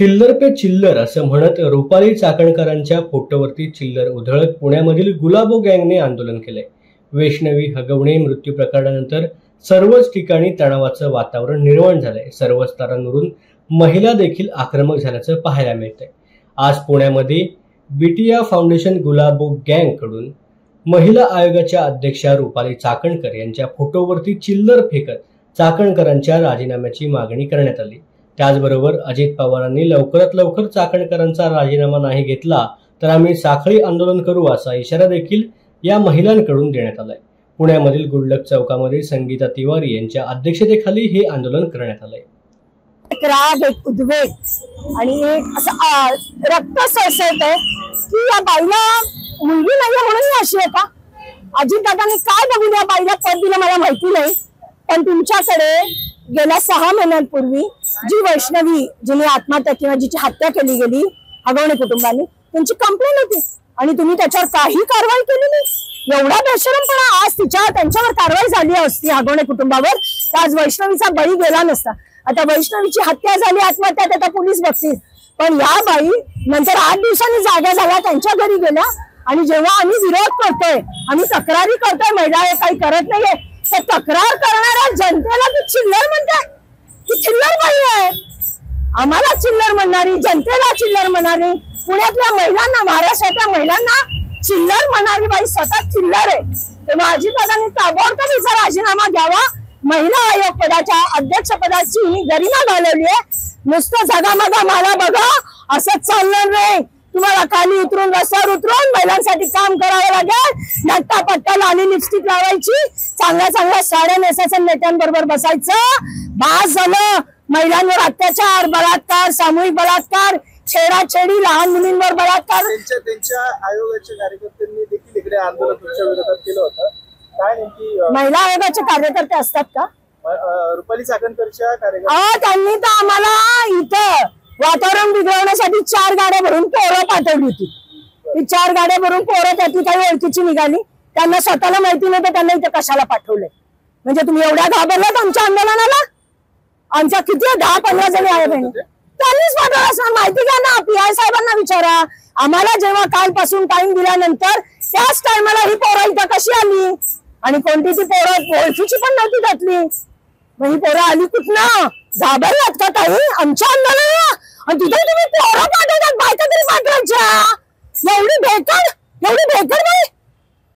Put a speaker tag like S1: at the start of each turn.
S1: चिल्लर पे चिल्लर असं म्हणत रुपाली चाकणकरांच्या फोटोवरती चिल्लर उधळत पुण्यामधील गुलाबो गँगने आंदोलन केलंय। वैष्णवी हगवणे मृत्यू प्रकरणानंतर सर्वच ठिकाणी तणावाचं वातावरण निर्माण झालंय। सर्व स्तरांवरून महिला देखील आक्रमक झाल्याचं पाहायला मिळतंय। आज पुण्यामध्ये बिटिया फाउंडेशन गुलाबो गँग कडून महिला आयोगाच्या अध्यक्षा रुपाली चाकणकर यांच्या फोटोवरती चिल्लर फेकत चाकणकरांच्या राजीनाम्याची मागणी करण्यात आली। त्याचबरोबर अजित पवारांनी लवकरात लवकर चाकणकरांचा राजीनामा नाही घेतला तर आम्ही साखळी आंदोलन करू असा इशारा देखील या महिलांकडून देण्यात आलाय। पुण्यामधील गुल्लक चौकामध्ये संगीता तिवारी यांच्या अध्यक्षतेखाली हे आंदोलन करण्यात आलंय।
S2: एक राग, एक उद्वेग आणि एक असं रक्त सळसळतंय की या बाईला मुलगी नाहीये म्हणून अशी आहे का? अजितदादांनी काय बघून या बाईला पद दिलं मला माहिती नाही, पण तुमच्याकडे गेल्या 6 महिन्यांपूर्वी जी वैष्णवी जिने आत्महत्या किंवा जिची हत्या केली गेली हगवणे कुटुंबाने त्यांची कंप्लेंट होती आणि तुम्ही त्याच्यावर काही कारवाई केली नाही। एवढा बेशरमपणा आज त्यांच्यावर कारवाई झाली असती हगवणे कुटुंबावर तर आज वैष्णवीचा बळी गेला नसता। आता वैष्णवीची हत्या झाली, आत्महत्या आता पोलीस बघतील, पण या बाई नंतर 8 दिवसांनी जागा झाल्या, त्यांच्या घरी गेल्या आणि जेव्हा आम्ही विरोध करतोय, आम्ही तक्रारी करतोय, महिला काही करत नाहीये, तर तक्रार करणाऱ्या जनतेला ती चिल्लर म्हणते। ती चिल्लर बाई आहे, आम्हाला चिल्लर म्हणणारी, जनतेला चिल्लर म्हणणारी, पुण्यातल्या महिलांना, महाराष्ट्रातल्या महिलांना चिल्लर म्हणणारी बाई स्वतः चिल्लर आहे। तेव्हा अजितदादांनी ताबडतोब हिचा राजीनामा घ्यावा। महिला आयोग पदाच्या अध्यक्ष पदाची गरिमा घालवली आहे। नुसतं जगामगा मला बघा असंच चालणार नाही, तुम्हाला खाली उतरून रस्त्यावर उतरून महिलांसाठी काम करावं लागेल। नट्टा पट्टा लाली लिपस्टिक लावायची, चांगल्या चांगल्या साड्या नेसायचं, नेत्यांबरोबर बसायचं, बास झालं। महिलांवर अत्याचार, बलात्कार, सामूहिक बलात्कार, छेडाछेडी, लहान मुलींवर बलात्कार।
S3: त्यांच्या आयोगाच्या कार्यकर्त्यांनी देखील इकडे आंदोलन तुमच्या विरोधात केलं होतं, काय नेमकी?
S2: महिला आयोगाचे कार्यकर्ते असतात का?
S3: रुपाली चाकणकरच्या कार्यकर्ते
S2: त्यांनी तर आम्हाला इथं वातावरण बिघडवण्यासाठी 4 गाड्या भरून पोरं पाठवली होती। ती 4 गाड्या भरून पोरं त्यातली काही ओळखीची निघाली, त्यांना स्वतःला माहिती नव्हतं त्यांना इथे कशाला पाठवलंय। म्हणजे तुम्ही एवढ्या घाबरलात आमच्या आंदोलनाला? आमच्या किती 10-15 जणी आहे बहिणी, त्यांनीच पाठवलं असं माहिती घ्या ना, PI साहेबांना विचारा। आम्हाला जेव्हा कालपासून टाइम दिल्यानंतर त्याच टायमाला ही पोरं इथं कशी आली आणि कोणती ती पोरं ओळखीची पण नव्हती त्यातली, मग ही पोरं आली कुठनं? घाबरलात का ताई आमच्या आंदोलनाला? आणि तिथे तुम्ही पोरं पाठवतात, बायका तरी पाठवायच्या? एवढी भेकड नाही?